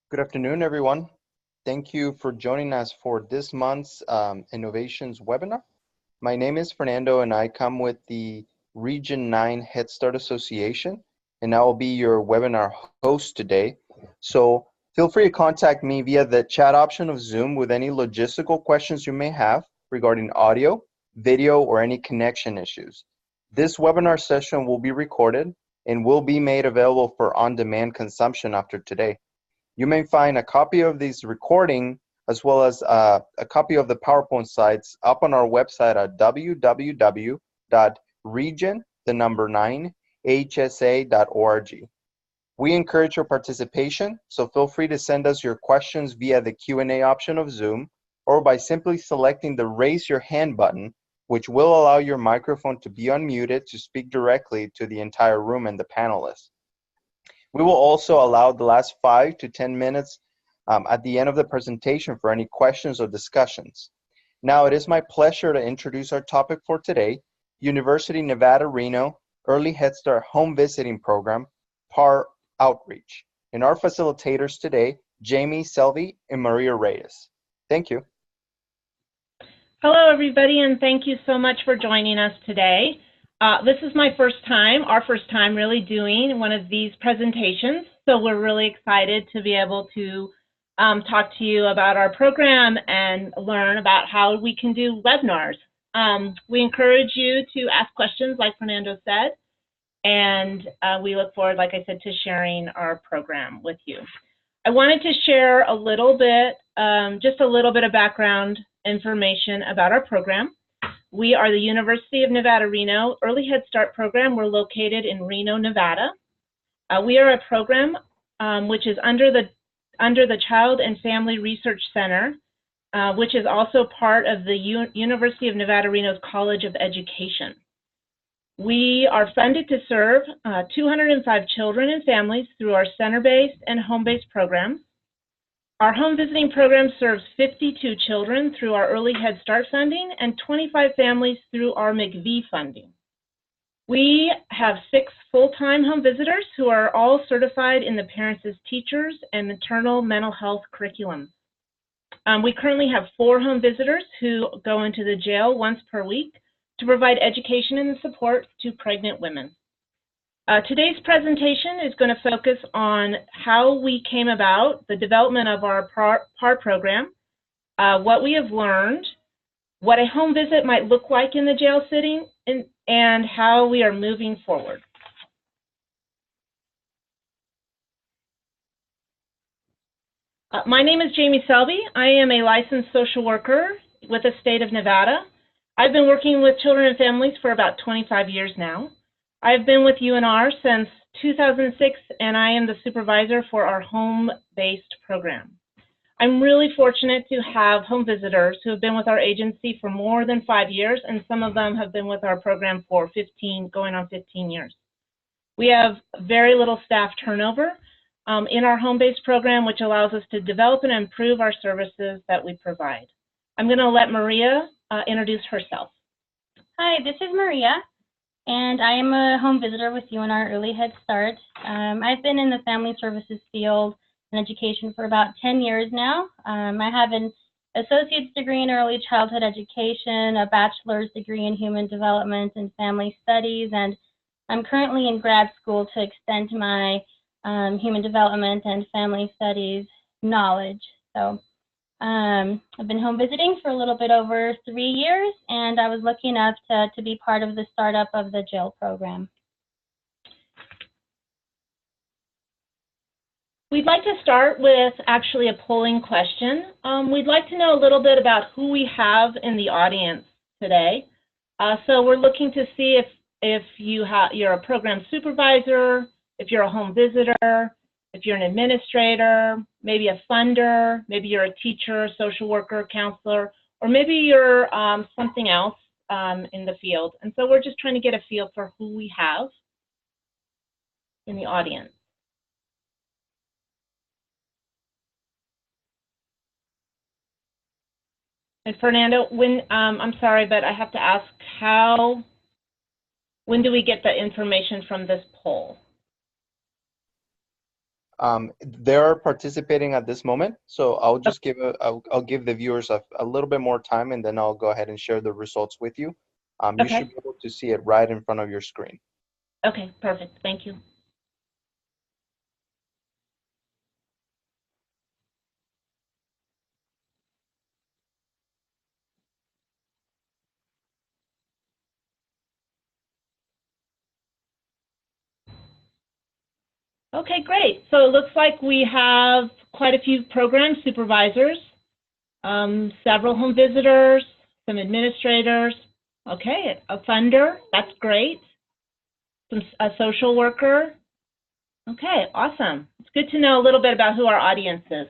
Good afternoon, everyone. Thank you for joining us for this month's Innovations webinar. My name is Fernando and I come with the Region 9 Head Start Association, and I will be your webinar host today. So feel free to contact me via the chat option of Zoom with any logistical questions you may have regarding audio, video, or any connection issues. This webinar session will be recorded and will be made available for on-demand consumption after today. You may find a copy of this recording as well as a copy of the PowerPoint slides up on our website at www.region9hsa.org. We encourage your participation, so feel free to send us your questions via the Q&A option of Zoom or by simply selecting the Raise Your Hand button, which will allow your microphone to be unmuted to speak directly to the entire room and the panelists. We will also allow the last 5 to 10 minutes at the end of the presentation for any questions or discussions. Now, it is my pleasure to introduce our topic for today, University Nevada, Reno Early Head Start Home Visiting Program, PAR Outreach. And our facilitators today, Jamie, Selby, and Maria Reyes. Thank you. Hello, everybody, and thank you so much for joining us today. This is my our first time really doing one of these presentations, so we're really excited to be able to talk to you about our program and learn about how we can do webinars. We encourage you to ask questions like Fernando said, and we look forward, like I said, to sharing our program with you. I wanted to share a little bit, just a little bit of background information about our program. We are the University of Nevada, Reno Early Head Start program. We're located in Reno, Nevada. We are a program which is under the Child and Family Research Center, which is also part of the University of Nevada, Reno's College of Education. We are funded to serve 205 children and families through our center-based and home-based programs. Our home visiting program serves 52 children through our Early Head Start funding and 25 families through our McV funding. We have 6 full-time home visitors who are all certified in the Parents as Teachers and Maternal Mental Health curriculum. We currently have 4 home visitors who go into the jail once per week to provide education and support to pregnant women. Today's presentation is going to focus on how we came about the development of our PAR program, what we have learned, what a home visit might look like in the jail setting, and how we are moving forward. My name is Jamie Selby. I am a licensed social worker with the state of Nevada. I've been working with children and families for about 25 years now. I've been with UNR since 2006, and I am the supervisor for our home-based program. I'm really fortunate to have home visitors who have been with our agency for more than 5 years, and some of them have been with our program for 15, going on 15 years. We have very little staff turnover in our home-based program, which allows us to develop and improve our services that we provide. I'm going to let Maria introduce herself. Hi, this is Maria, and I am a home visitor with UNR Early Head Start. I've been in the family services field and education for about 10 years now. I have an associate's degree in early childhood education, a bachelor's degree in human development and family studies, and I'm currently in grad school to extend my human development and family studies knowledge. So I've been home visiting for a little bit over 3 years, and I was lucky enough to be part of the startup of the jail program. We'd like to start with actually a polling question. We'd like to know a little bit about who we have in the audience today. So we're looking to see if you're a program supervisor, if you're a home visitor, if you're an administrator, maybe a funder, maybe you're a teacher, social worker, counselor, or maybe you're something else in the field. And so we're just trying to get a feel for who we have in the audience. And Fernando, I'm sorry, but I have to ask, when do we get the information from this poll? They're participating at this moment, so I'll just I'll give the viewers a little bit more time, and then I'll go ahead and share the results with you. You Okay. should be able to see it right in front of your screen. Okay, perfect. Thank you. Okay, great. So it looks like we have quite a few program supervisors, several home visitors, some administrators. Okay, a funder, that's great. A social worker. Okay, awesome. It's good to know a little bit about who our audience is.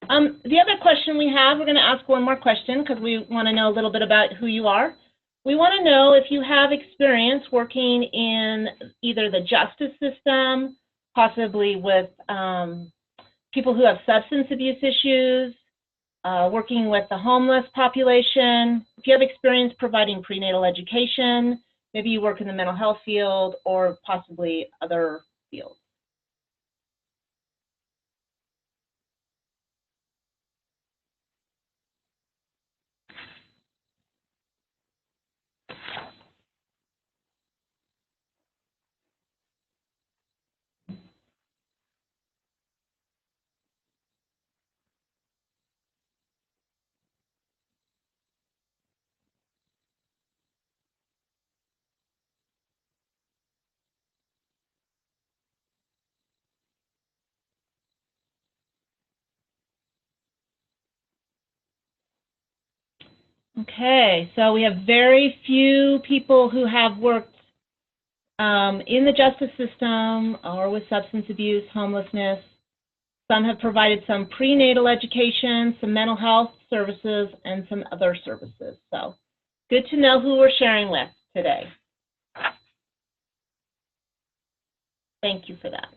The other question we have, we're going to ask one more question because we want to know a little bit about who you are. We want to know if you have experience working in either the justice system, possibly with people who have substance abuse issues, working with the homeless population. If you have experience providing prenatal education, maybe you work in the mental health field or possibly other fields. Okay, so we have very few people who have worked in the justice system or with substance abuse, homelessness. Some have provided some prenatal education, some mental health services, and some other services. So good to know who we're sharing with today. Thank you for that.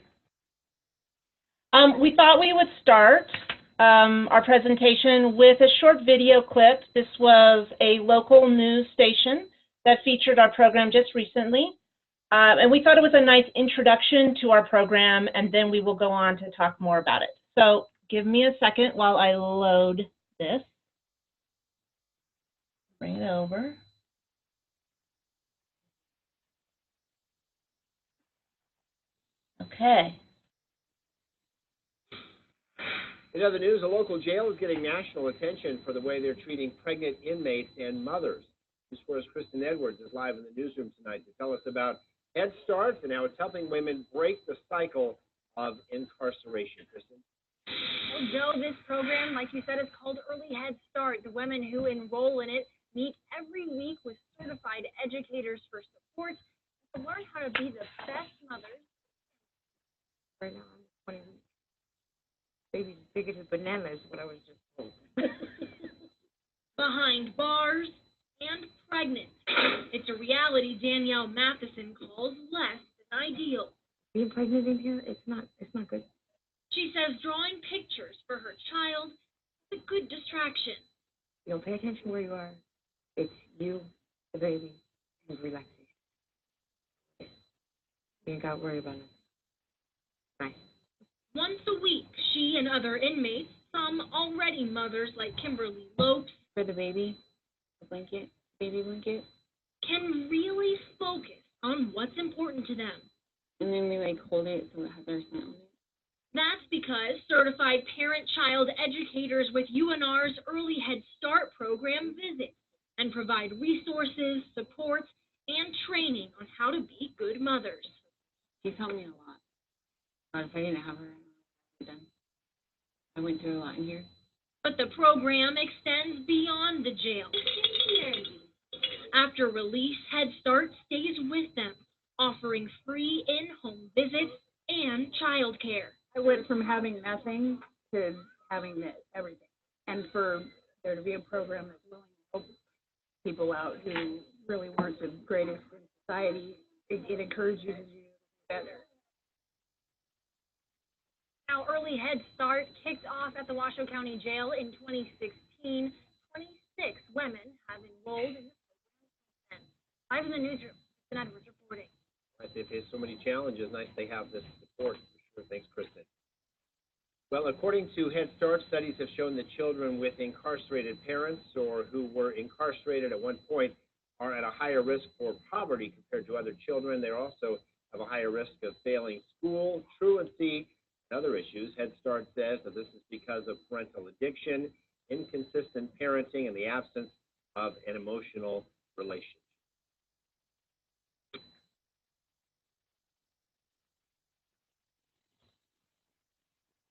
We thought we would start our presentation with a short video clip. This was a local news station that featured our program just recently. And we thought it was a nice introduction to our program, and then we will go on to talk more about it. So give me a second while I load this. Bring it over. Okay. In other news, a local jail is getting national attention for the way they're treating pregnant inmates and mothers. News 4's Kristen Edwards is live in the newsroom tonight to tell us about Head Start and how it's helping women break the cycle of incarceration. Kristen? Well, Joe, this program, like you said, is called Early Head Start. The women who enroll in it meet every week with certified educators for support to learn how to be the best mothers. Right now, I'm 20 weeks. Baby's bigger than banana is what I was just told. Behind bars and pregnant. It's a reality Danielle Matheson calls less than ideal. Being pregnant in here, it's not good. She says drawing pictures for her child is a good distraction. You know, pay attention where you are. It's you, the baby, and relaxation. You ain't got to worry about it. Nice. Once a week, she and other inmates, some already mothers like Kimberly Lopes, For the baby, the blanket, baby blanket. can really focus on what's important to them. And then we hold it so it has our scent on it. That's because certified parent-child educators with UNR's Early Head Start program visit and provide resources, support, and training on how to be good mothers. She's helped me a lot. But if I didn't have her, I would have done. I went through a lot in here. But the program extends beyond the jail. After release, Head Start stays with them, offering free in-home visits and childcare. I went from having nothing to having everything. And for there to be a program that's willing to help people out who really weren't the greatest in society, it encouraged you to do better. Now, Early Head Start kicked off at the Washoe County Jail in 2016. 26 women have enrolled in the program. Live in the newsroom, Kristen Edwards reporting. Right, they've faced so many challenges. Nice they have this report. For sure. Thanks, Kristen. Well, according to Head Start, studies have shown that children with incarcerated parents or who were incarcerated at one point are at a higher risk for poverty compared to other children. They also have a higher risk of failing school, truancy, and other issues. Head Start says that this is because of parental addiction, inconsistent parenting, and the absence of an emotional relationship.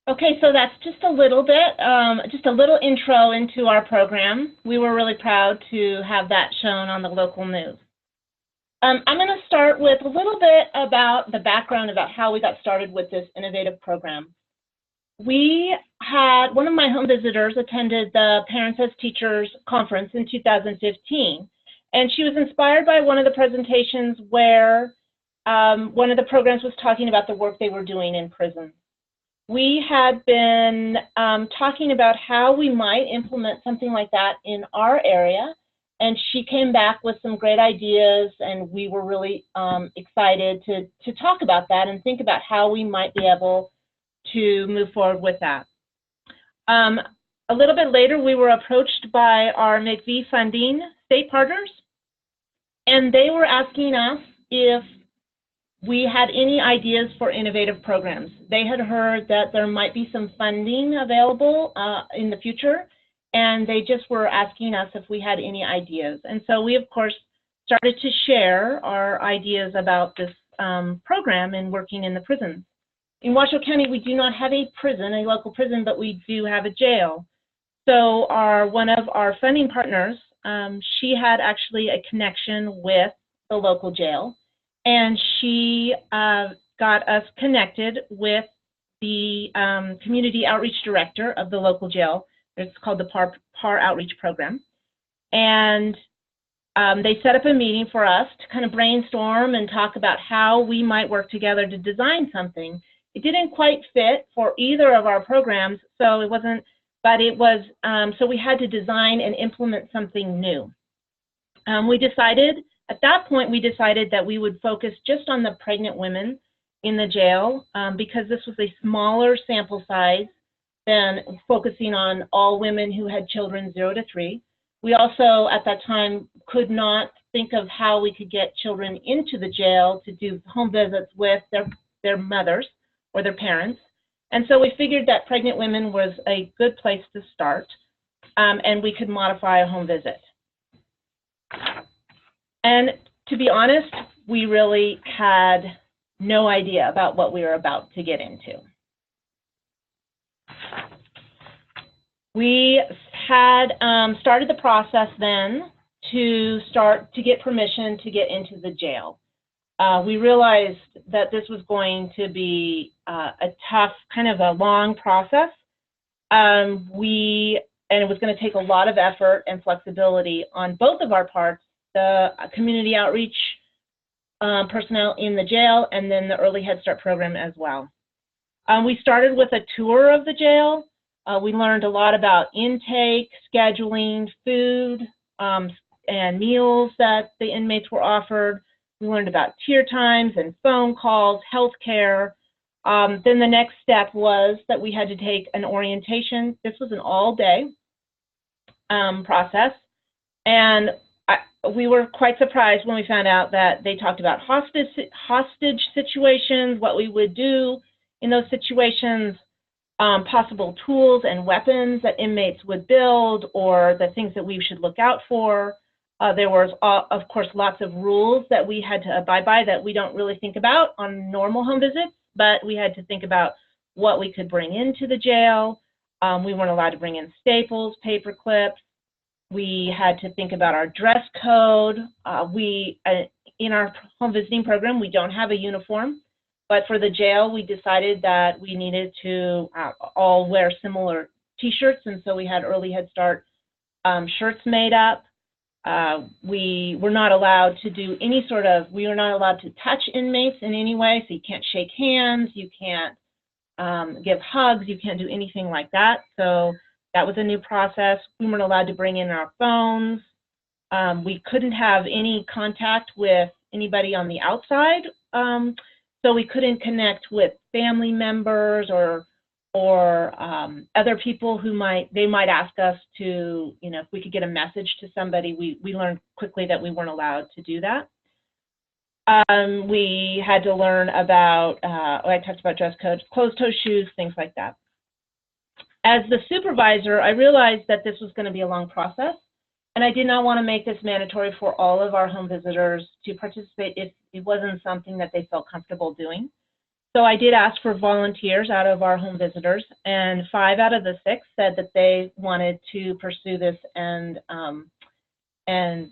Okay, so that's just a little bit, just a little intro into our program. We were really proud to have that shown on the local news. I'm going to start with a little bit about the background about how we got started with this innovative program. We had, one of my home visitors attended the Parents as Teachers conference in 2015, and she was inspired by one of the presentations where one of the programs was talking about the work they were doing in prisons. We had been talking about how we might implement something like that in our area, and she came back with some great ideas, and we were really excited to talk about that and think about how we might be able to move forward with that. A little bit later, we were approached by our McV funding state partners, and they were asking us if we had any ideas for innovative programs. They had heard that there might be some funding available in the future, and they just were asking us if we had any ideas. And so we, of course, started to share our ideas about this program and working in the prisons. In Washoe County, we do not have a prison, a local prison, but we do have a jail. So one of our funding partners, she had actually a connection with the local jail, and she got us connected with the community outreach director of the local jail. It's called the PAR Outreach Program. And they set up a meeting for us to kind of brainstorm and talk about how we might work together to design something. It didn't quite fit for either of our programs, so it wasn't, but it was, so we had to design and implement something new. At that point, we decided that we would focus just on the pregnant women in the jail because this was a smaller sample size than focusing on all women who had children 0 to 3. We also, at that time, could not think of how we could get children into the jail to do home visits with their mothers or their parents. And so we figured that pregnant women was a good place to start, and we could modify a home visit. And to be honest, we really had no idea about what we were about to get into. We had started the process then to get permission to get into the jail. We realized that this was going to be a tough, kind of a long process. And it was going to take a lot of effort and flexibility on both of our parts, the community outreach personnel in the jail, and then the Early Head Start program as well. We started with a tour of the jail. We learned a lot about intake, scheduling, food, and meals that the inmates were offered. We learned about tier times and phone calls, health care. Then the next step was that we had to take an orientation. This was an all-day process, and we were quite surprised when we found out that they talked about hostage situations, what we would do in those situations, possible tools and weapons that inmates would build, or the things that we should look out for. There was, of course, lots of rules that we had to abide by that we don't really think about on normal home visits, but we had to think about what we could bring into the jail. We weren't allowed to bring in staples, paper clips. We had to think about our dress code. In our home visiting program, we don't have a uniform, but for the jail, we decided that we needed to all wear similar t-shirts, and so we had Early Head Start shirts made up. We were not allowed to do any we were not allowed to touch inmates in any way, so you can't shake hands, you can't give hugs, you can't do anything like that. So that was a new process. We weren't allowed to bring in our phones. We couldn't have any contact with anybody on the outside so we couldn't connect with family members or other people who might ask us to, if we could get a message to somebody. We learned quickly that we weren't allowed to do that. We had to learn about, I talked about dress codes, closed-toe shoes, things like that. As the supervisor, I realized that this was going to be a long process, and I did not want to make this mandatory for all of our home visitors to participate if it wasn't something that they felt comfortable doing. So I did ask for volunteers out of our home visitors, and 5 out of the 6 said that they wanted to pursue this and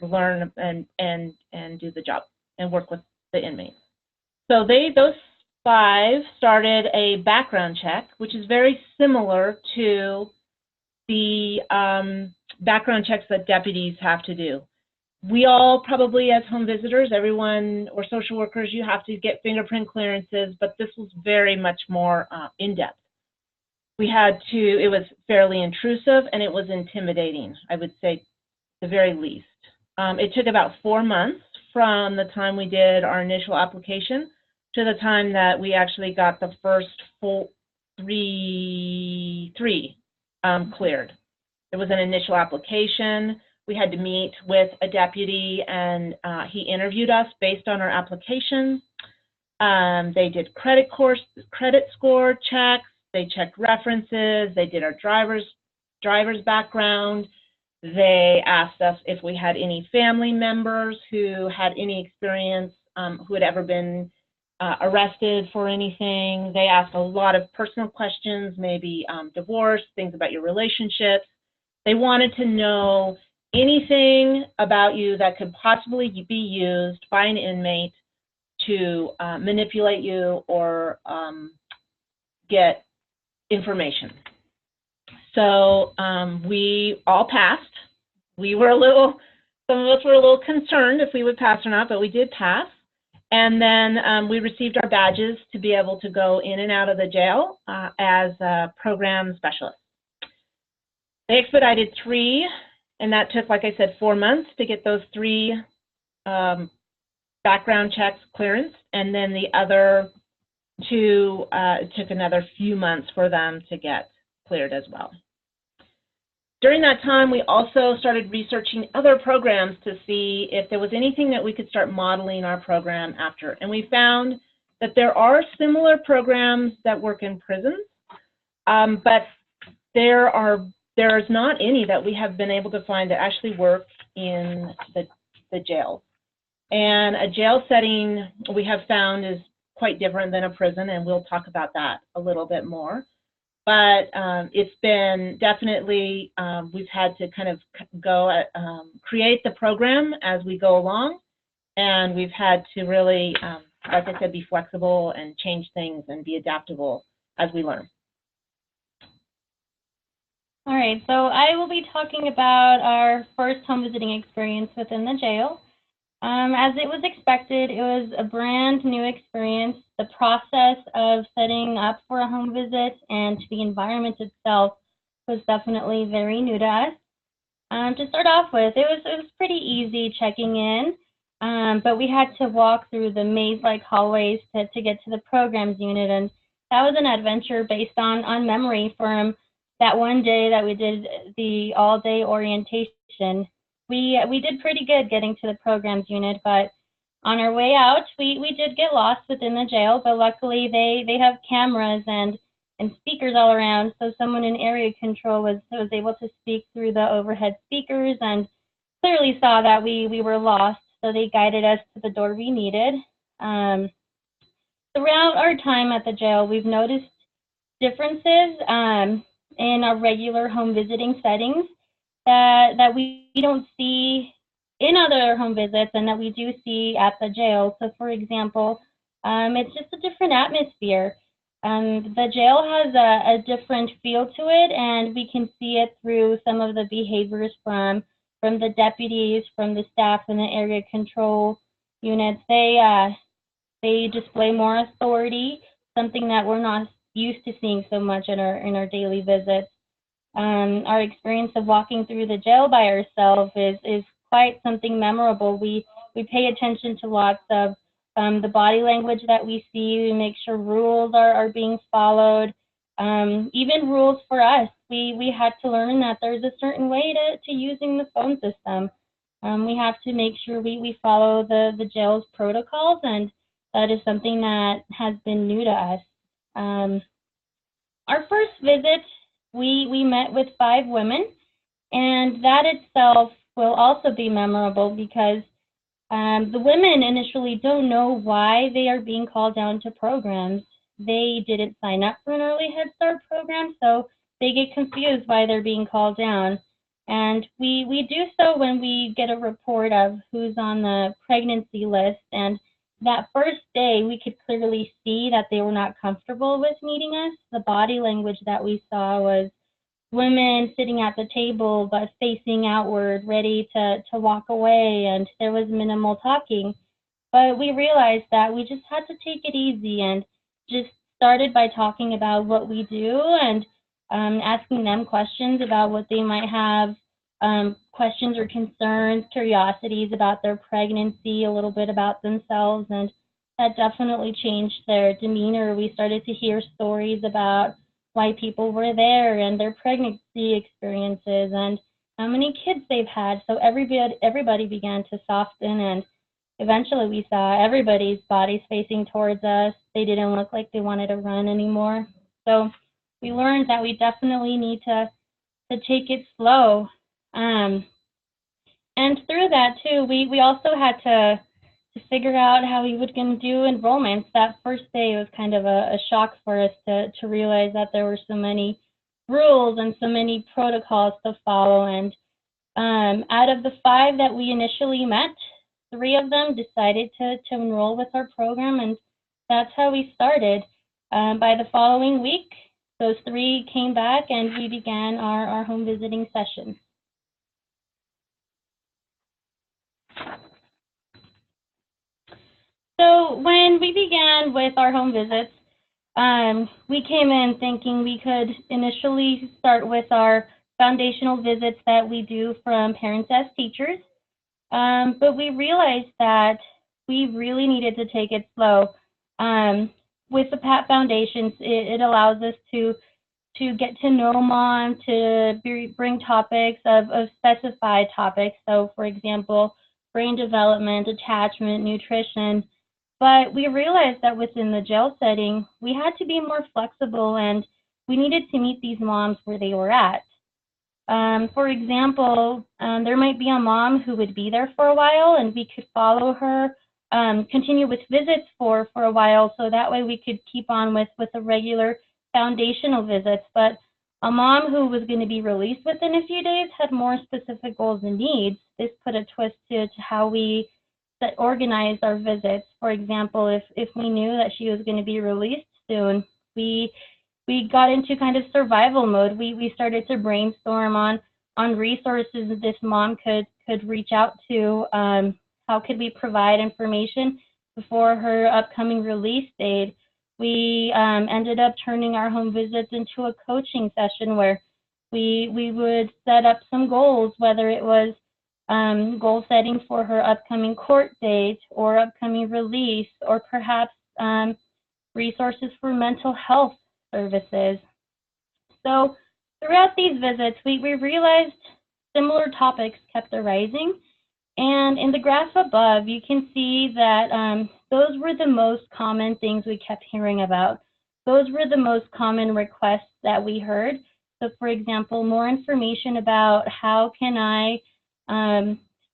learn and do the job and work with the inmates. So those 5 started a background check, which is very similar to the background checks that deputies have to do. We all probably, as home visitors, everyone or social workers, you have to get fingerprint clearances, but this was very much more in-depth. It was fairly intrusive, and it was intimidating, I would say, the very least. It took about 4 months from the time we did our initial application to the time that we actually got the first full three cleared. There was an initial application. We had to meet with a deputy, and he interviewed us based on our application. They did credit score checks. They checked references. They did our driver's background. They asked us if we had any family members who had any experience, who had ever been arrested for anything. They asked a lot of personal questions, maybe divorce, things about your relationships. They wanted to know anything about you that could possibly be used by an inmate to manipulate you or get information. So we all passed. Some of us were a little concerned if we would pass or not, but we did pass. And then we received our badges to be able to go in and out of the jail as program specialists. They expedited 3, and that took, like I said, 4 months to get those 3 background checks clearance, and then the other 2, it took another few months for them to get cleared as well. During that time, we also started researching other programs to see if there was anything that we could start modeling our program after. And we found that there are similar programs that work in prisons, but there's not any that we have been able to find that actually work in the jails. And a jail setting we have found is quite different than a prison, and we'll talk about that a little bit more. But it's been definitely, we've had to kind of create the program as we go along, and we've had to really, like I said, be flexible and change things and be adaptable as we learn. All right, so I will be talking about our first home visiting experience within the jail. As it was expected, it was a brand new experience. The process of setting up for a home visit and the environment itself was definitely very new to us. To start off with, it was pretty easy checking in, but we had to walk through the maze-like hallways to get to the programs unit, and that was an adventure based on memory from that one day that we did the all-day orientation. We did pretty good getting to the programs unit, but on our way out, we did get lost within the jail, but luckily they have cameras and speakers all around, so someone in area control was able to speak through the overhead speakers and clearly saw that we were lost, so they guided us to the door we needed. Throughout our time at the jail, we've noticed differences in our regular home visiting settings that we don't see in other home visits and that we do see at the jail. So for example, it's just a different atmosphere. The jail has a different feel to it, and we can see it through some of the behaviors from the deputies, from the staff in the area control units. They display more authority, something that we're not used to seeing so much in our daily visits. Our experience of walking through the jail by ourselves is quite something memorable. We pay attention to lots of the body language that we see. We make sure rules are being followed. Even rules for us. We had to learn that there's a certain way to using the phone system. We have to make sure we follow the jail's protocols, and that is something that has been new to us. Our first visit, we met with 5 women, and that itself will also be memorable because the women initially don't know why they are being called down to programs. They didn't sign up for an early Head Start program, so they get confused why they're being called down. And we do so when we get a report of who's on the pregnancy list. And that first day, we could clearly see that they were not comfortable with meeting us. The body language that we saw was women sitting at the table but facing outward, ready to walk away, and there was minimal talking. But we realized that we just had to take it easy and just started by talking about what we do and asking them questions about what they might have, questions or concerns, curiosities about their pregnancy, a little bit about themselves, and that definitely changed their demeanor. We started to hear stories about why people were there and their pregnancy experiences and how many kids they've had. So everybody began to soften, and eventually we saw everybody's bodies facing towards us. They didn't look like they wanted to run anymore. So we learned that we definitely need to take it slow. And through that too, we also had to figure out how we were going to do enrollments. That first day was kind of a shock for us to realize that there were so many rules and so many protocols to follow. And out of the 5 that we initially met, 3 of them decided to enroll with our program, and that's how we started. By the following week, those 3 came back and we began our home visiting sessions. So when we began with our home visits, we came in thinking we could initially start with our foundational visits that we do from parents as teachers, but we realized that we really needed to take it slow. With the PAT Foundations, it allows us to get to know mom, to bring topics of specified topics. So, for example, brain development, attachment, nutrition. But we realized that within the jail setting, we had to be more flexible and we needed to meet these moms where they were at. For example, there might be a mom who would be there for a while and we could follow her, continue with visits for a while, so that way we could keep on with the regular foundational visits. But a mom who was going to be released within a few days had more specific goals and needs. This put a twist to how we organized our visits. For example, if we knew that she was going to be released soon, we got into kind of survival mode. We started to brainstorm on resources that this mom could reach out to. How could we provide information before her upcoming release date? We ended up turning our home visits into a coaching session where we would set up some goals, whether it was goal setting for her upcoming court date or upcoming release, or perhaps resources for mental health services. So throughout these visits, we realized similar topics kept arising. And in the graph above, you can see that those were the most common things we kept hearing about. Those were the most common requests that we heard. So for example, more information about how can I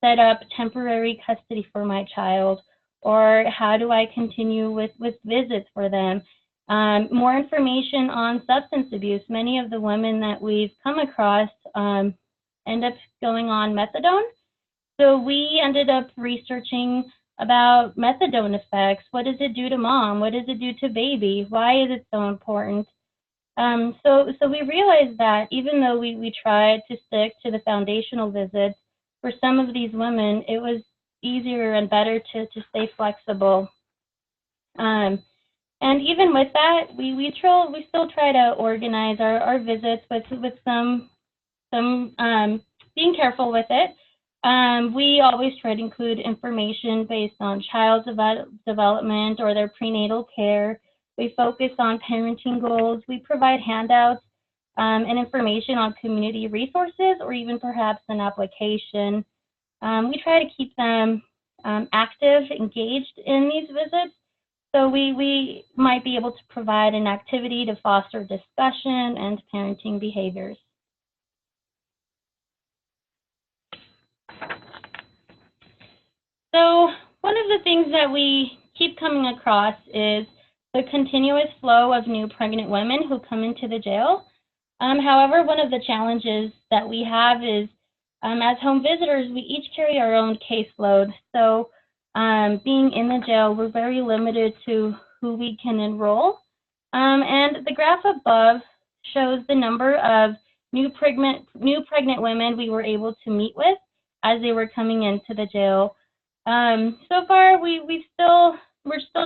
set up temporary custody for my child, or how do I continue with visits for them. More information on substance abuse. Many of the women that we've come across end up going on methadone. So we ended up researching about methadone effects. What does it do to mom? What does it do to baby? Why is it so important? So we realized that even though we tried to stick to the foundational visits, for some of these women, it was easier and better to stay flexible. And even with that, we still try to organize our visits with some being careful with it. We always try to include information based on child development or their prenatal care. We focus on parenting goals. We provide handouts and information on community resources or even perhaps an application. We try to keep them active, engaged in these visits. So we might be able to provide an activity to foster discussion and parenting behaviors. So one of the things that we keep coming across is the continuous flow of new pregnant women who come into the jail. However, one of the challenges that we have is as home visitors, we each carry our own caseload. So being in the jail, we're very limited to who we can enroll. And the graph above shows the number of new pregnant women we were able to meet with as they were coming into the jail. So far, we're still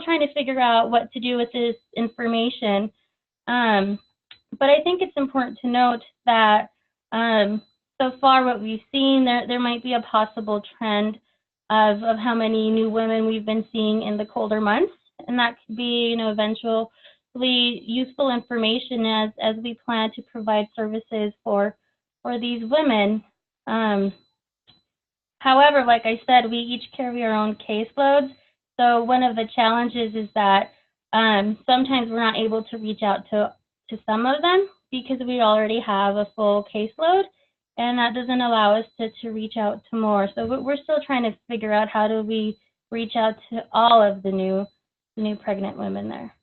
trying to figure out what to do with this information. But I think it's important to note that so far what we've seen, there might be a possible trend of how many new women we've been seeing in the colder months, and that could be, eventually useful information as we plan to provide services for these women. However, like I said, we each carry our own caseloads. So one of the challenges is that sometimes we're not able to reach out to some of them because we already have a full caseload, and that doesn't allow us to reach out to more. So we're still trying to figure out how do we reach out to all of the new pregnant women there.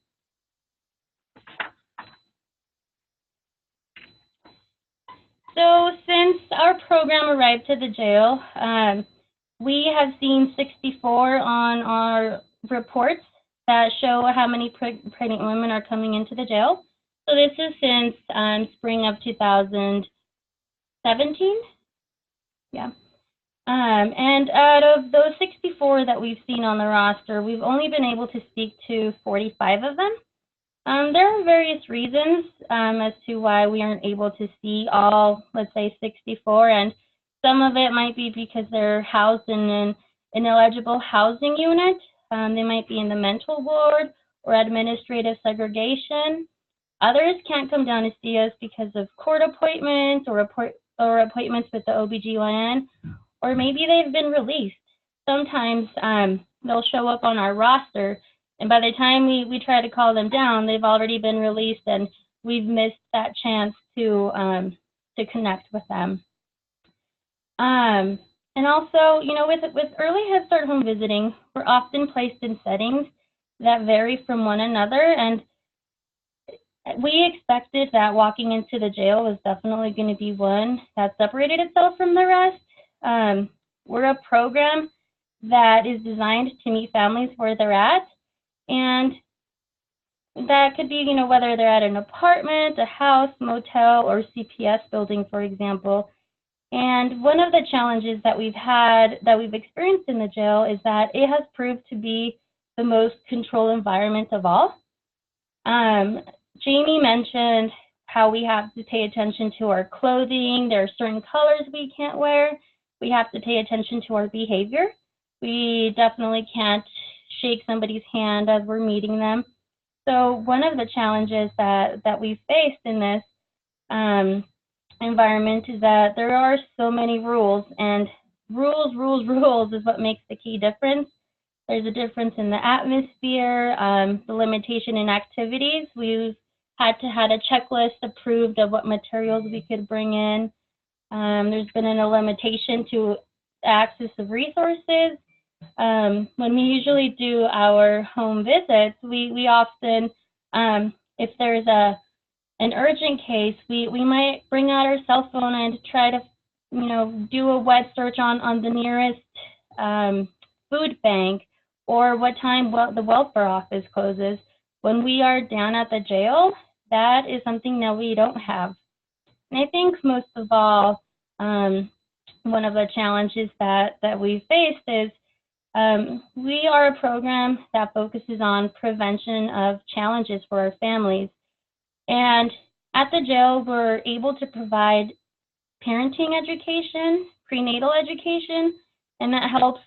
So since our program arrived to the jail, we have seen 64 on our reports that show how many pregnant women are coming into the jail. So this is since spring of 2017. Yeah. And out of those 64 that we've seen on the roster, we've only been able to speak to 45 of them. There are various reasons as to why we aren't able to see all, let's say, 64, and some of it might be because they're housed in an ineligible housing unit. They might be in the mental ward or administrative segregation. Others can't come down to see us because of court appointments or appointments with the OBGYN, or maybe they've been released. Sometimes they'll show up on our roster, and by the time we try to call them down, they've already been released, and we've missed that chance to connect with them. And also, with early Head Start home visiting, we're often placed in settings that vary from one another, and we expected that walking into the jail was definitely going to be one that separated itself from the rest. We're a program that is designed to meet families where they're at, and that could be, whether they're at an apartment, a house, motel, or CPS building, for example. And one of the challenges that we've experienced in the jail is that it has proved to be the most controlled environment of all. Jamie mentioned how we have to pay attention to our clothing. There are certain colors we can't wear. We have to pay attention to our behavior. We definitely can't shake somebody's hand as we're meeting them. So one of the challenges that we've faced in this environment is that there are so many rules, and rules is what makes the key difference. There's a difference in the atmosphere, the limitation in activities. We've had a checklist approved of what materials we could bring in. There's been a limitation to access of resources. When we usually do our home visits, we often, if there's an urgent case, we might bring out our cell phone and try to, do a web search on the nearest food bank or what time the welfare office closes. When we are down at the jail, that is something that we don't have. And I think most of all, one of the challenges that we faced is we are a program that focuses on prevention of challenges for our families. And at the jail, we're able to provide parenting education prenatal education, and that helps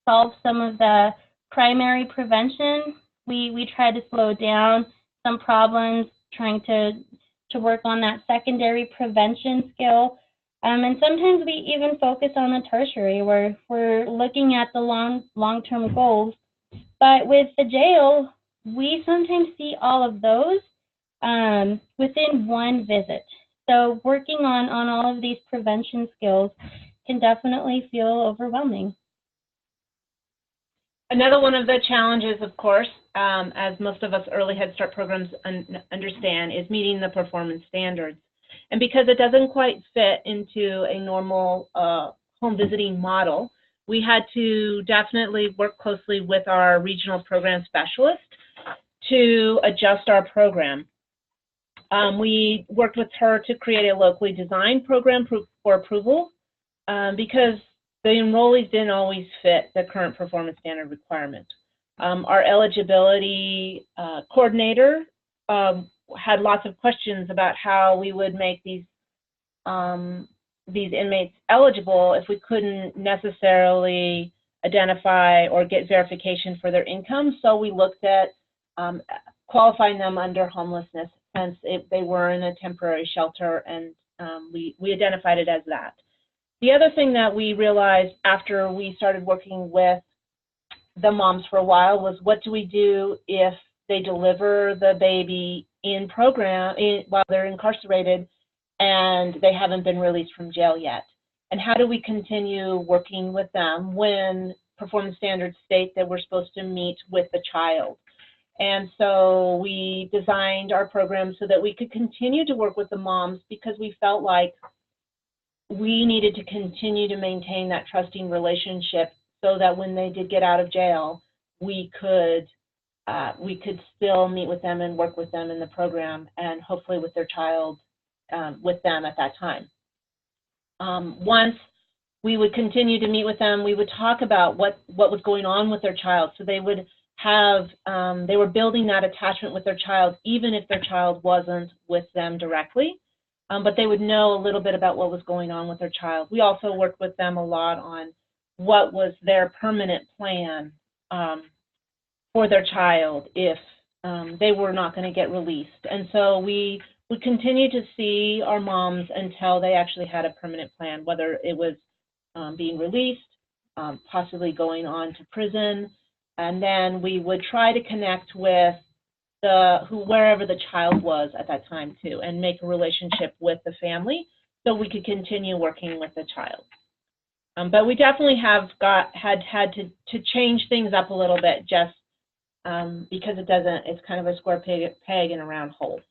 solve some of the primary prevention. We try to slow down some problems, trying to work on that secondary prevention skill. And sometimes we even focus on the tertiary, where we're looking at the long-term goals. But with the jail, we sometimes see all of those within one visit. So working on all of these prevention skills can definitely feel overwhelming. Another one of the challenges, of course, as most of us early Head Start programs understand, is meeting the performance standards. And because it doesn't quite fit into a normal home visiting model, we had to definitely work closely with our regional program specialist to adjust our program. We worked with her to create a locally designed program for approval because the enrollees didn't always fit the current performance standard requirement. Our eligibility coordinator had lots of questions about how we would make these inmates eligible if we couldn't necessarily identify or get verification for their income. So we looked at qualifying them under homelessness, since they were in a temporary shelter, and we identified it as that. The other thing that we realized after we started working with the moms for a while was, what do we do if they deliver the baby in program while they're incarcerated and they haven't been released from jail yet? And how do we continue working with them when performance standards state that we're supposed to meet with the child? And so we designed our program so that we could continue to work with the moms, because we felt like we needed to continue to maintain that trusting relationship so that when they did get out of jail, we could still meet with them and work with them in the program, and hopefully with their child with them at that time. Once we would continue to meet with them, we would talk about what was going on with their child, so they would have, they were building that attachment with their child, even if their child wasn't with them directly. But they would know a little bit about what was going on with their child. We also worked with them a lot on what was their permanent plan for their child if they were not going to get released. And so we would continue to see our moms until they actually had a permanent plan, whether it was being released, possibly going on to prison. And then we would try to connect with wherever the child was at that time too, and make a relationship with the family so we could continue working with the child. But we definitely have had to change things up a little bit, just because it's kind of a square peg in a round hole.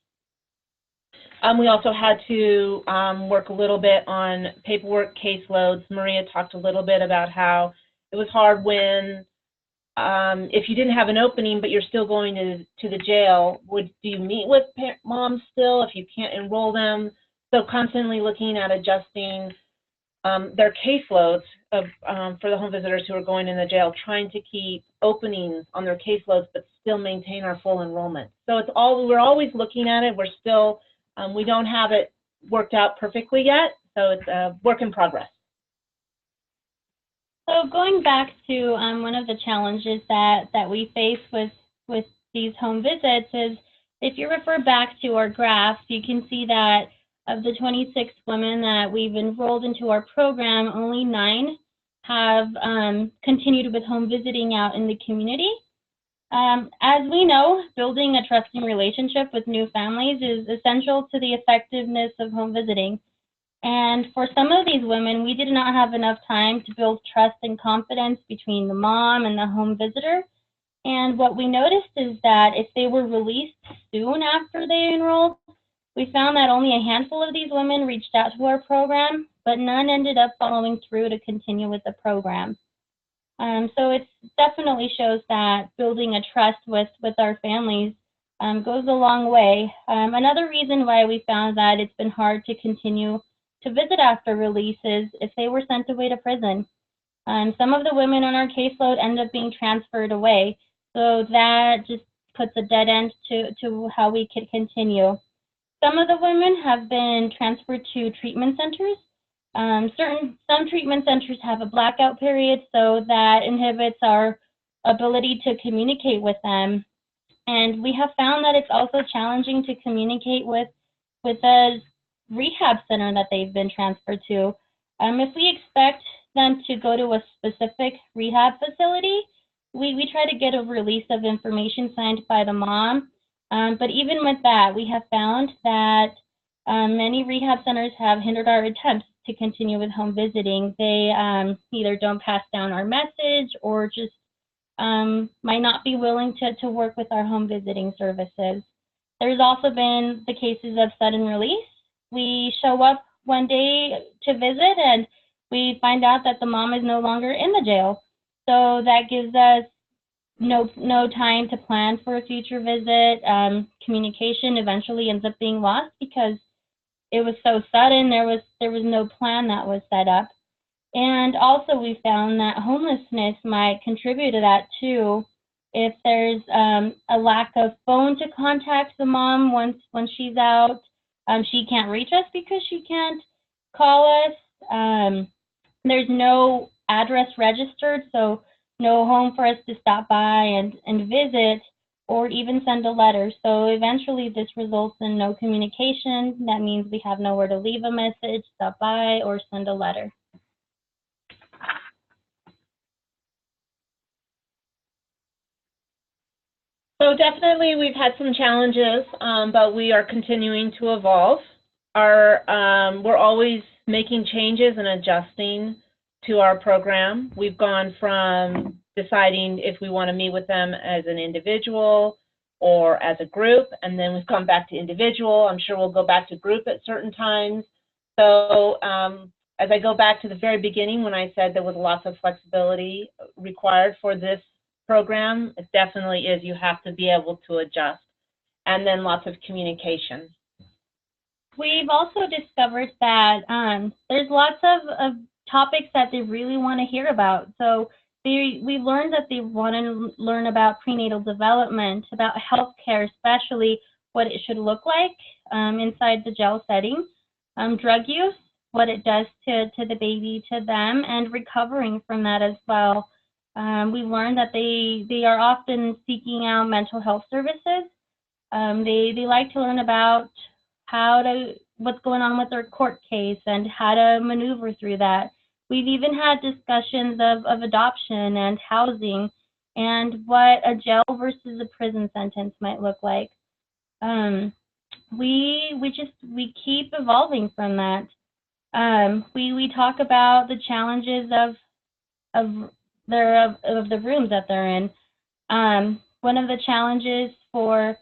We also had to work a little bit on paperwork, caseloads. Maria talked a little bit about how it was hard when if you didn't have an opening, but you're still going to the jail, do you meet with moms still if you can't enroll them? So constantly looking at adjusting their caseloads for the home visitors who are going in the jail, trying to keep openings on their caseloads, but still maintain our full enrollment. So we're always looking at it. We're still, we don't have it worked out perfectly yet, so it's a work in progress. So going back to one of the challenges that we face with these home visits is, if you refer back to our graph, you can see that of the 26 women that we've enrolled into our program, only 9 have continued with home visiting out in the community. As we know, building a trusting relationship with new families is essential to the effectiveness of home visiting. And for some of these women, we did not have enough time to build trust and confidence between the mom and the home visitor. And what we noticed is that if they were released soon after they enrolled, we found that only a handful of these women reached out to our program, but none ended up following through to continue with the program. So it definitely shows that building a trust with our families goes a long way. Another reason why we found that it's been hard to continue to visit after release is if they were sent away to prison. Some of the women on our caseload end up being transferred away, so that just puts a dead end to how we could continue. Some of the women have been transferred to treatment centers, Some treatment centers have a blackout period, so that inhibits our ability to communicate with them. And we have found that it's also challenging to communicate with the rehab center that they've been transferred to. If we expect them to go to a specific rehab facility, we try to get a release of information signed by the mom. But even with that, we have found that many rehab centers have hindered our attempts to continue with home visiting. They either don't pass down our message or just might not be willing to work with our home visiting services. There's also been the cases of sudden release. We show up one day to visit and we find out that the mom is no longer in the jail. So that gives us no time to plan for a future visit. Communication eventually ends up being lost because it was so sudden. There was no plan that was set up. And also we found that homelessness might contribute to that too. If there's a lack of phone to contact the mom when she's out, she can't reach us because she can't call us. There's no address registered, so no home for us to stop by and visit or even send a letter. So eventually this results in no communication. That means we have nowhere to leave a message, stop by, or send a letter. So definitely we've had some challenges, but we are continuing to evolve. We're always making changes and adjusting to our program. We've gone from deciding if we want to meet with them as an individual or as a group, and then we've gone back to individual. I'm sure we'll go back to group at certain times. So as I go back to the very beginning when I said there was lots of flexibility required for this program, it definitely is. You have to be able to adjust. And then lots of communication. We've also discovered that there's lots of topics that they really want to hear about. So we learned that they want to learn about prenatal development, about healthcare, especially what it should look like inside the jail setting, drug use, what it does to the baby, to them, and recovering from that as well. We learned that they are often seeking out mental health services. They like to learn about what's going on with their court case and how to maneuver through that. We've even had discussions of adoption and housing and what a jail versus a prison sentence might look like. We keep evolving from that. We talk about the challenges of the rooms that they're in. One of the challenges for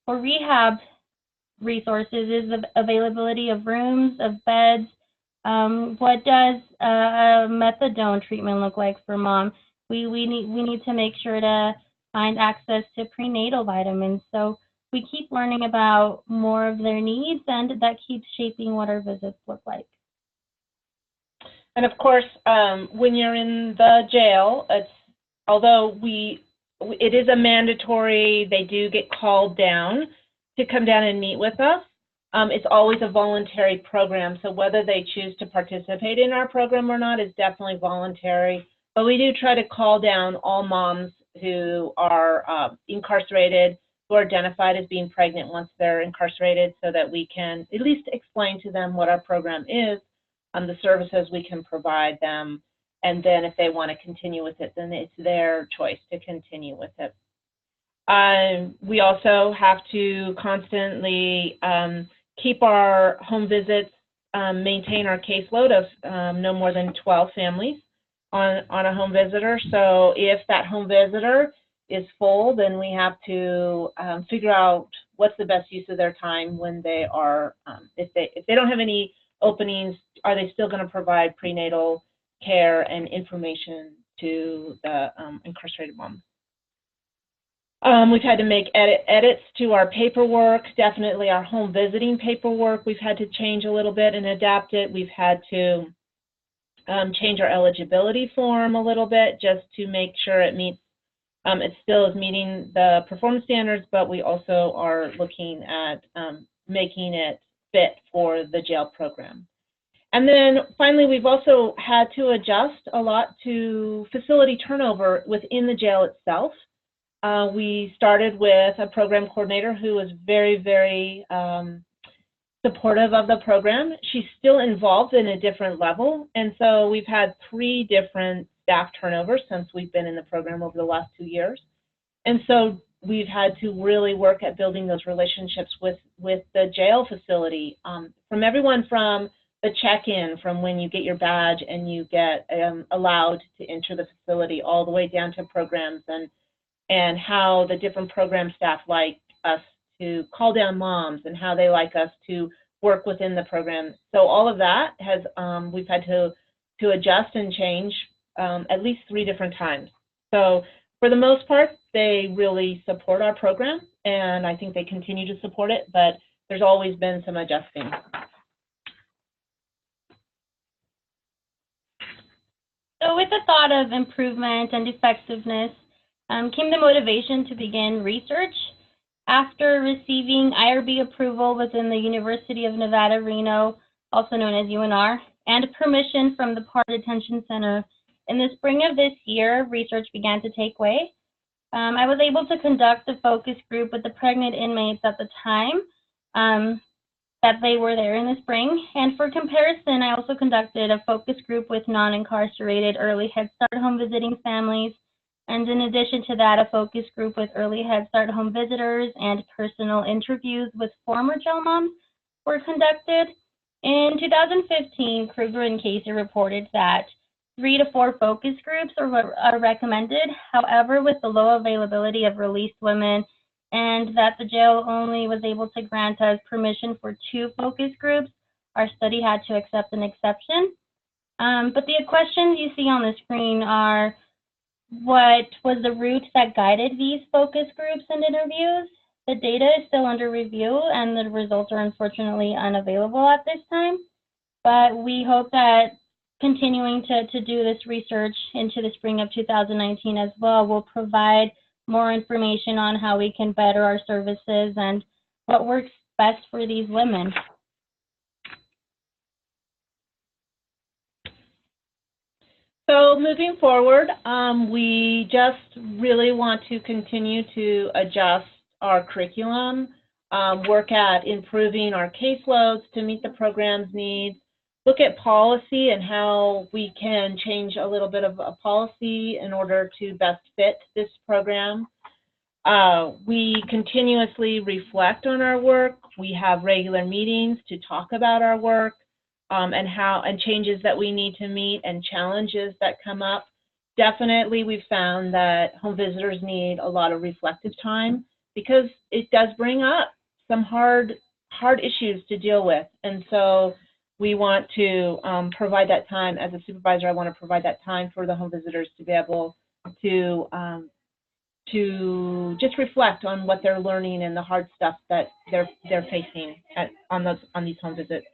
rehab resources is the availability of rooms, of beds. What does a methadone treatment look like for mom? We need to make sure to find access to prenatal vitamins. So we keep learning about more of their needs, and that keeps shaping what our visits look like. And of course, when you're in the jail, although it is a mandatory, they do get called down to come down and meet with us. It's always a voluntary program, so whether they choose to participate in our program or not is definitely voluntary. But we do try to call down all moms who are incarcerated, who are identified as being pregnant once they're incarcerated, so that we can at least explain to them what our program is, the services we can provide them, and then if they want to continue with it, then it's their choice to continue with it. We also have to constantly keep our home visits, maintain our caseload of no more than 12 families on a home visitor. So if that home visitor is full, then we have to figure out what's the best use of their time when they are, if they don't have any openings, are they still going to provide prenatal care and information to the incarcerated moms? We've had to make edits to our paperwork, definitely our home visiting paperwork. We've had to change a little bit and adapt it. We've had to change our eligibility form a little bit just to make sure it meets, it still is meeting the performance standards, but we also are looking at making it fit for the jail program. And then finally, we've also had to adjust a lot to facility turnover within the jail itself. We started with a program coordinator who was very, very supportive of the program. She's still involved in a different level, and so we've had 3 different staff turnovers since we've been in the program over the last 2 years. And so we've had to really work at building those relationships with the jail facility, from everyone from the check-in, from when you get your badge and you get allowed to enter the facility, all the way down to programs and how the different program staff like us to call down moms and how they like us to work within the program. So all of that has we've had to adjust and change at least 3 different times. So for the most part, they really support our program, and I think they continue to support it, but there's always been some adjusting. So with the thought of improvement and effectiveness came the motivation to begin research. After receiving IRB approval within the University of Nevada, Reno, also known as UNR, and permission from the PAR Detention Center, in the spring of this year, research began to take way. I was able to conduct a focus group with the pregnant inmates at the time that they were there in the spring. And for comparison, I also conducted a focus group with non-incarcerated early Head Start home visiting families. And in addition to that, a focus group with early Head Start home visitors and personal interviews with former jail moms were conducted. In 2015, Kruger and Casey reported that 3 to 4 focus groups are recommended. However, with the low availability of released women and that the jail only was able to grant us permission for 2 focus groups, our study had to accept an exception. But the questions you see on the screen are, what was the route that guided these focus groups and interviews? The data is still under review and the results are unfortunately unavailable at this time, but we hope that continuing to do this research into the spring of 2019 as well will provide more information on how we can better our services and what works best for these women. So moving forward, we just really want to continue to adjust our curriculum, work at improving our caseloads to meet the program's needs, look at policy and how we can change a little bit of a policy in order to best fit this program. We continuously reflect on our work. We have regular meetings to talk about our work. And changes that we need to meet and challenges that come up. Definitely, we've found that home visitors need a lot of reflective time because it does bring up some hard issues to deal with. And so we want to provide that time. As a supervisor, I want to provide that time for the home visitors to be able to just reflect on what they're learning and the hard stuff that they're facing on these home visits.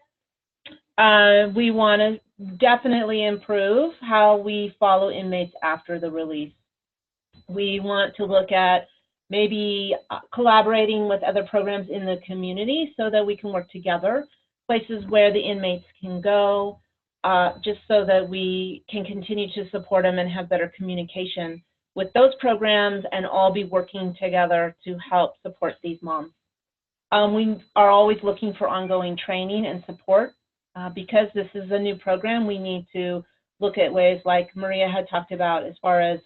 We want to definitely improve how we follow inmates after the release. We want to look at maybe collaborating with other programs in the community so that we can work together, places where the inmates can go, just so that we can continue to support them and have better communication with those programs and all be working together to help support these moms. We are always looking for ongoing training and support. Because this is a new program, we need to look at ways like Maria had talked about as far as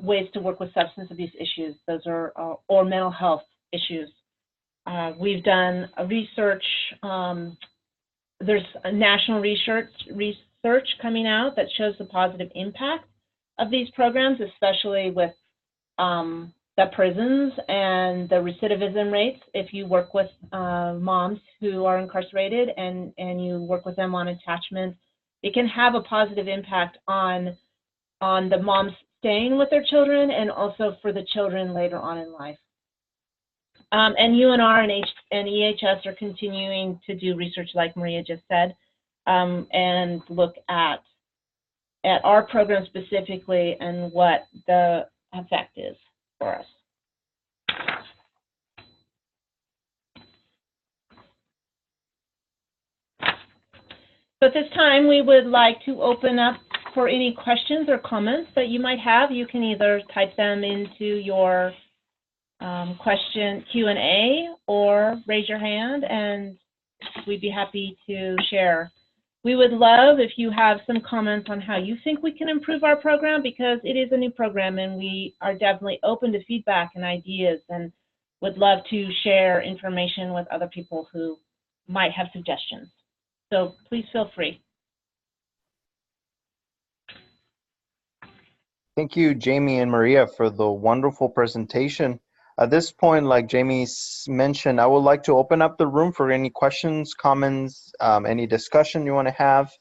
ways to work with substance abuse issues, those are, or mental health issues. We've done a research, there's a national research coming out that shows the positive impact of these programs, especially with the prisons and the recidivism rates. If you work with moms who are incarcerated and you work with them on attachment, it can have a positive impact on the moms staying with their children and also for the children later on in life. And UNR and EHS are continuing to do research like Maria just said, and look at our program specifically and what the effect is for us. So at this time, we would like to open up for any questions or comments that you might have. You can either type them into your question Q&A or raise your hand, and we'd be happy to share. We would love if you have some comments on how you think we can improve our program, because it is a new program and we are definitely open to feedback and ideas, and would love to share information with other people who might have suggestions. So please feel free. Thank you, Jamie and Maria, for the wonderful presentation. At this point, like Jamie mentioned, I would like to open up the room for any questions, comments, any discussion you want to have.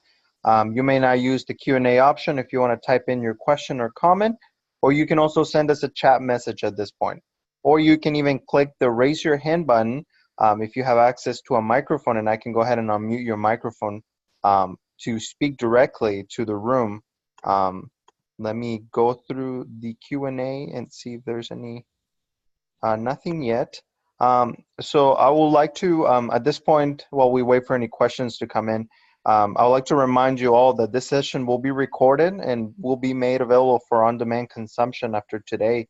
You may now use the Q&A option if you want to type in your question or comment, or you can also send us a chat message at this point. Or you can even click the raise your hand button if you have access to a microphone, and I can go ahead and unmute your microphone to speak directly to the room. Let me go through the Q&A and see if there's any. Nothing yet. So I would like to, at this point, while we wait for any questions to come in, I would like to remind you all that this session will be recorded and will be made available for on-demand consumption after today.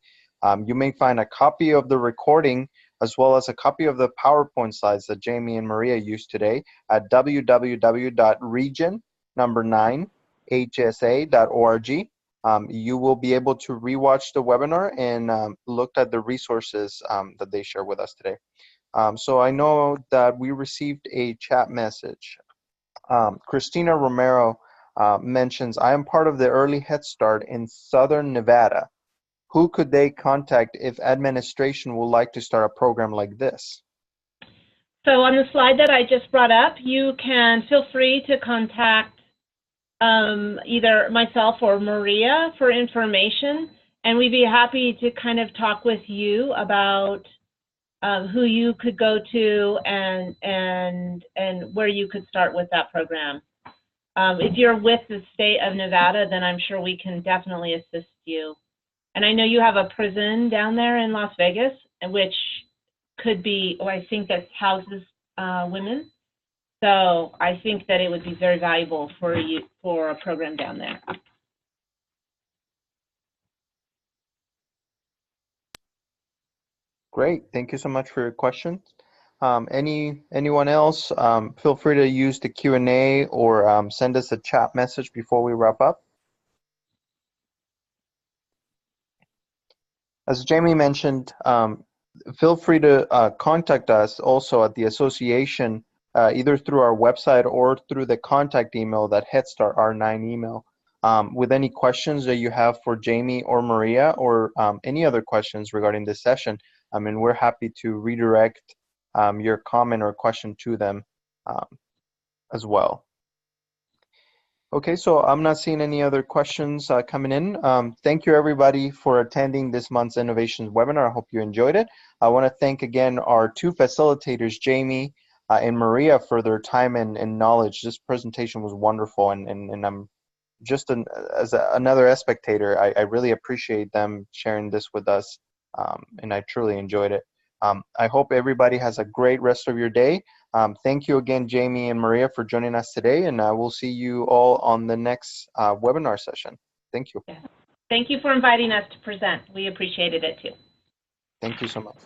You may find a copy of the recording as well as a copy of the PowerPoint slides that Jamie and Maria used today at www.region9hsa.org. You will be able to rewatch the webinar and look at the resources that they share with us today. So I know that we received a chat message. Christina Romero mentions, I am part of the Early Head Start in Southern Nevada. Who could they contact if administration would like to start a program like this? So on the slide that I just brought up, you can feel free to contact either myself or Maria for information, and we'd be happy to kind of talk with you about who you could go to and where you could start with that program. If you're with the state of Nevada, then I'm sure we can definitely assist you. And I know you have a prison down there in Las Vegas, which could be, or I think that houses women. So I think that it would be very valuable for you for a program down there. Great, thank you so much for your questions. Anyone else? Feel free to use the Q&A or send us a chat message before we wrap up. As Jamie mentioned, feel free to contact us also at the association, either through our website or through the contact email, that Head Start R9 email, with any questions that you have for Jamie or Maria, or any other questions regarding this session. I mean, we're happy to redirect your comment or question to them as well. Okay, so I'm not seeing any other questions coming in. Thank you, everybody, for attending this month's Innovations webinar. I hope you enjoyed it. I want to thank again our two facilitators, Jamie and Maria, for their time and knowledge. This presentation was wonderful, and I'm just another spectator. I really appreciate them sharing this with us, and I truly enjoyed it. I hope everybody has a great rest of your day. Thank you again, Jamie and Maria, for joining us today, and we'll see you all on the next webinar session. Thank you. Thank you for inviting us to present. We appreciated it too. Thank you so much.